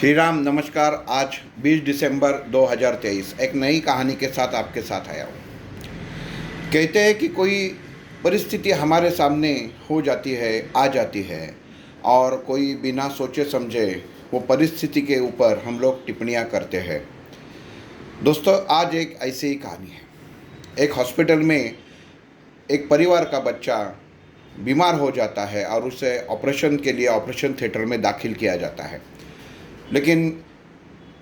श्री राम नमस्कार। आज 20 दिसंबर 2023 एक नई कहानी के साथ आपके साथ आया हूँ। कहते हैं कि कोई परिस्थिति हमारे सामने हो जाती है, आ जाती है, और कोई बिना सोचे समझे वो परिस्थिति के ऊपर हम लोग टिप्पणियाँ करते हैं। दोस्तों, आज एक ऐसी ही कहानी है। एक हॉस्पिटल में एक परिवार का बच्चा बीमार हो जाता है और उसे ऑपरेशन के लिए ऑपरेशन थिएटर में दाखिल किया जाता है। लेकिन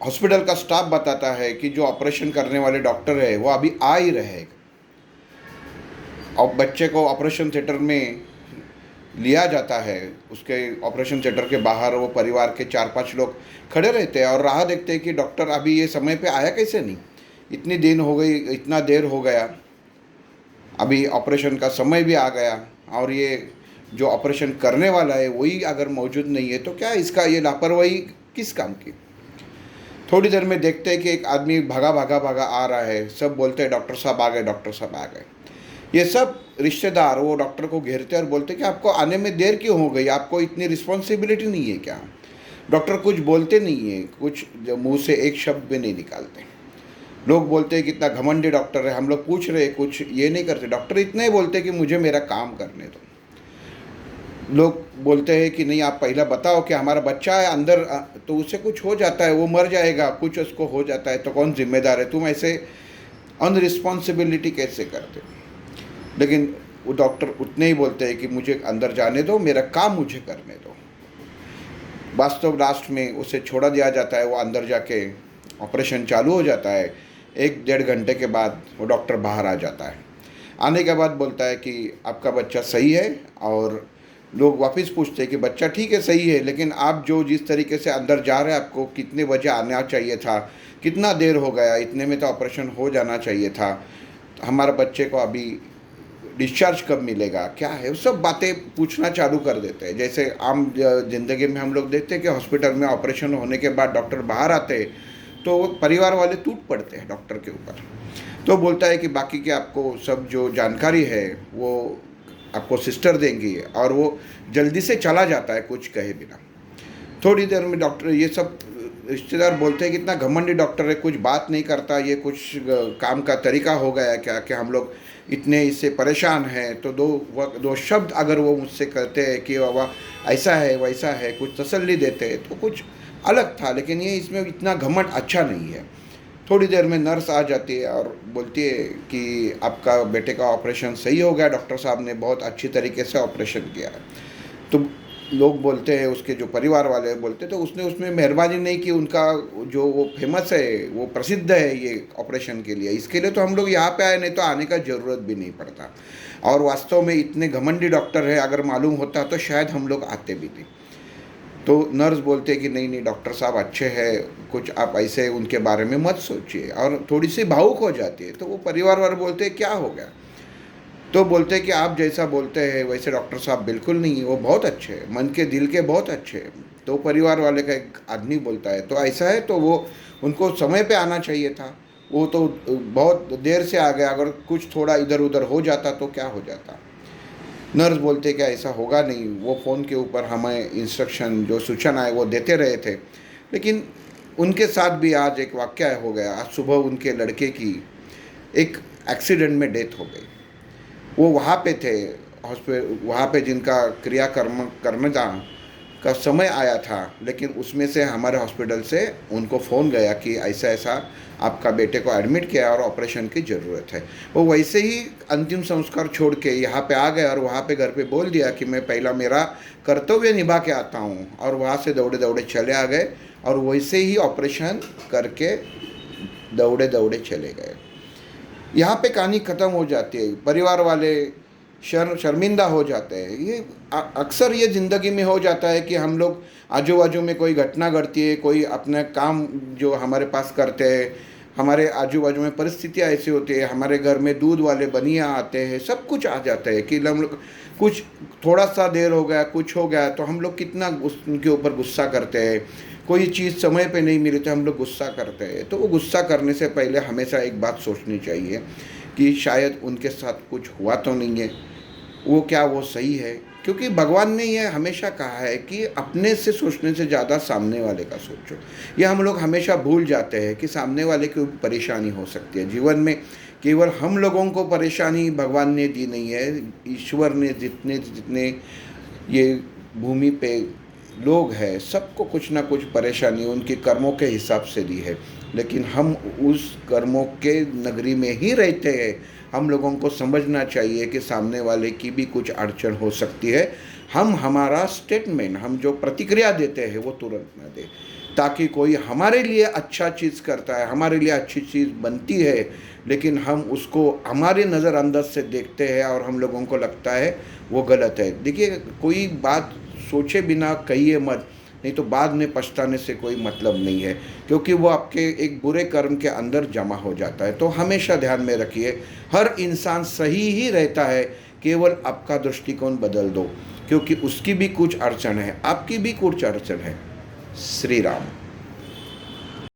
हॉस्पिटल का स्टाफ बताता है कि जो ऑपरेशन करने वाले डॉक्टर है वो अभी आ ही रहे। और बच्चे को ऑपरेशन थिएटर में लिया जाता है। उसके ऑपरेशन थिएटर के बाहर वो परिवार के 4-5 लोग खड़े रहते हैं और राह देखते हैं कि डॉक्टर अभी ये समय पे आया कैसे नहीं। इतनी दिन हो गई, इतना देर हो गया, अभी ऑपरेशन का समय भी आ गया, और ये जो ऑपरेशन करने वाला है वही अगर मौजूद नहीं है तो क्या इसका ये लापरवाही किस काम की। थोड़ी देर में देखते हैं कि एक आदमी भागा भागा भागा आ रहा है। सब बोलते हैं डॉक्टर साहब आ गए, डॉक्टर साहब आ गए। ये सब रिश्तेदार वो डॉक्टर को घेरते और बोलते कि आपको आने में देर क्यों हो गई, आपको इतनी रिस्पॉन्सिबिलिटी नहीं है क्या। डॉक्टर कुछ बोलते नहीं है, कुछ मुंह से एक शब्द भी नहीं निकालते। लोग बोलते हैं कि इतना घमंडी डॉक्टर है, हम लोग पूछ रहे कुछ ये नहीं करते। डॉक्टर इतना ही बोलते कि मुझे मेरा काम करने दो। लोग बोलते हैं कि नहीं, आप पहला बताओ कि हमारा बच्चा है अंदर, तो उससे कुछ हो जाता है, वो मर जाएगा, कुछ उसको हो जाता है तो कौन जिम्मेदार है, तुम ऐसे अनरिस्पॉन्सिबिलिटी कैसे करते। लेकिन वो डॉक्टर उतने ही बोलते हैं कि मुझे अंदर जाने दो, मेरा काम मुझे करने दो। वास्तव लास्ट में उसे छोड़ा दिया जाता है। वो अंदर जाके ऑपरेशन चालू हो जाता है। 1-1.5 घंटे के बाद वो डॉक्टर बाहर आ जाता है। आने के बाद बोलता है कि आपका बच्चा सही है। और लोग वापस पूछते हैं कि बच्चा ठीक है, सही है, लेकिन आप जो जिस तरीके से अंदर जा रहे हैं, आपको कितने बजे आना चाहिए था, कितना देर हो गया, इतने में तो ऑपरेशन हो जाना चाहिए था, हमारे बच्चे को अभी डिस्चार्ज कब मिलेगा, क्या है, वो सब बातें पूछना चालू कर देते हैं। जैसे आम ज़िंदगी में हम लोग देखते हैं कि हॉस्पिटल में ऑपरेशन होने के बाद डॉक्टर बाहर आते हैं तो परिवार वाले टूट पड़ते हैं डॉक्टर के ऊपर। तो बोलता है कि बाकी के आपको सब जो जानकारी है वो आपको सिस्टर देंगी, और वो जल्दी से चला जाता है कुछ कहे बिना। थोड़ी देर में डॉक्टर, ये सब रिश्तेदार बोलते हैं कि इतना घमंडी डॉक्टर है, कुछ बात नहीं करता, ये कुछ काम का तरीका हो गया है क्या, कि हम लोग इतने इससे परेशान हैं। तो दो शब्द अगर वो मुझसे कहते हैं कि वह ऐसा है वैसा है, कुछ तसल्ली देते हैं तो कुछ अलग था। लेकिन ये इसमें इतना घमंड अच्छा नहीं है। थोड़ी देर में नर्स आ जाती है और बोलती है कि आपका बेटे का ऑपरेशन सही हो गया, डॉक्टर साहब ने बहुत अच्छी तरीके से ऑपरेशन किया है। तो लोग बोलते हैं, उसके जो परिवार वाले बोलते, तो उसने उसमें मेहरबानी नहीं की। उनका जो वो फेमस है, वो प्रसिद्ध है ये ऑपरेशन के लिए, इसके लिए तो हम लोग यहाँ पे आए, नहीं तो आने का ज़रूरत भी नहीं पड़ता। और वास्तव में इतने घमंडी डॉक्टर है, अगर मालूम होता तो शायद हम लोग आते भी नहीं। तो नर्स बोलते कि नहीं नहीं डॉक्टर साहब अच्छे हैं, कुछ आप ऐसे उनके बारे में मत सोचिए, और थोड़ी सी भावुक हो जाती है। तो वो परिवार वाले बोलते हैं क्या हो गया। तो बोलते हैं कि आप जैसा बोलते हैं वैसे डॉक्टर साहब बिल्कुल नहीं, वो बहुत अच्छे हैं, मन के दिल के बहुत अच्छे हैं। तो परिवार वाले का एक आदमी बोलता है तो ऐसा है तो वो उनको समय पे आना चाहिए था, वो तो बहुत देर से आ गया, अगर कुछ थोड़ा इधर उधर हो जाता तो क्या हो जाता। नर्स बोलते कि ऐसा होगा नहीं, वो फ़ोन के ऊपर हमें इंस्ट्रक्शन जो सूचना है वो देते रहे थे। लेकिन उनके साथ भी आज एक वाक़या हो गया। आज सुबह उनके लड़के की एक एक्सीडेंट में डेथ हो गई। वो वहाँ पे थे हॉस्पिटल, वहाँ पे जिनका क्रियाकर्म करने का समय आया था, लेकिन उसमें से हमारे हॉस्पिटल से उनको फ़ोन गया कि ऐसा ऐसा आपका बेटे को एडमिट किया और ऑपरेशन की ज़रूरत है। वो वैसे ही अंतिम संस्कार छोड़ के यहाँ पे आ गए और वहाँ पे घर पे बोल दिया कि मैं पहला मेरा कर्तव्य निभा के आता हूँ, और वहाँ से दौड़े दौड़े चले आ गए और वैसे ही ऑपरेशन करके दौड़े दौड़े चले गए। यहाँ पे कहानी ख़त्म हो जाती है। परिवार वाले शर्मिंदा हो जाते हैं। ये अक्सर ये ज़िंदगी में हो जाता है कि हम लोग आजू बाजू में कोई घटना घटती है, कोई अपना काम जो हमारे पास करते हैं, हमारे आजू बाजू में परिस्थितियाँ ऐसी होती है, हमारे घर में दूध वाले बनिया आते हैं, सब कुछ आ जाता है कि हम लोग कुछ थोड़ा सा देर हो गया, कुछ हो गया तो हम लोग कितना उनके ऊपर गुस्सा करते हैं। कोई चीज़ समय पे नहीं मिली तो हम लोग गुस्सा करते हैं। तो वो गुस्सा करने से पहले हमेशा एक बात सोचनी चाहिए कि शायद उनके साथ कुछ हुआ तो नहीं है, वो क्या वो सही है, क्योंकि भगवान ने ये हमेशा कहा है कि अपने से सोचने से ज़्यादा सामने वाले का सोचो। ये हम लोग हमेशा भूल जाते हैं कि सामने वाले को परेशानी हो सकती है। जीवन में केवल हम लोगों को परेशानी भगवान ने दी नहीं है, ईश्वर ने जितने जितने ये भूमि पे लोग हैं सबको कुछ ना कुछ परेशानी उनके कर्मों के हिसाब से दी है। लेकिन हम उस कर्मों के नगरी में ही रहते हैं। हम लोगों को समझना चाहिए कि सामने वाले की भी कुछ अड़चन हो सकती है। हम हमारा स्टेटमेंट, हम जो प्रतिक्रिया देते हैं वो तुरंत ना दें, ताकि कोई हमारे लिए अच्छा चीज़ करता है, हमारे लिए अच्छी चीज़ बनती है, लेकिन हम उसको हमारे नज़रअंदाज से देखते हैं और हम लोगों को लगता है वो गलत है। देखिए, कोई बात सोचे बिना कहिए मत, नहीं तो बाद में पछताने से कोई मतलब नहीं है, क्योंकि वो आपके एक बुरे कर्म के अंदर जमा हो जाता है। तो हमेशा ध्यान में रखिए, हर इंसान सही ही रहता है, केवल आपका दृष्टिकोण बदल दो, क्योंकि उसकी भी कुछ अड़चन है, आपकी भी कुछ अड़चन है। श्री राम।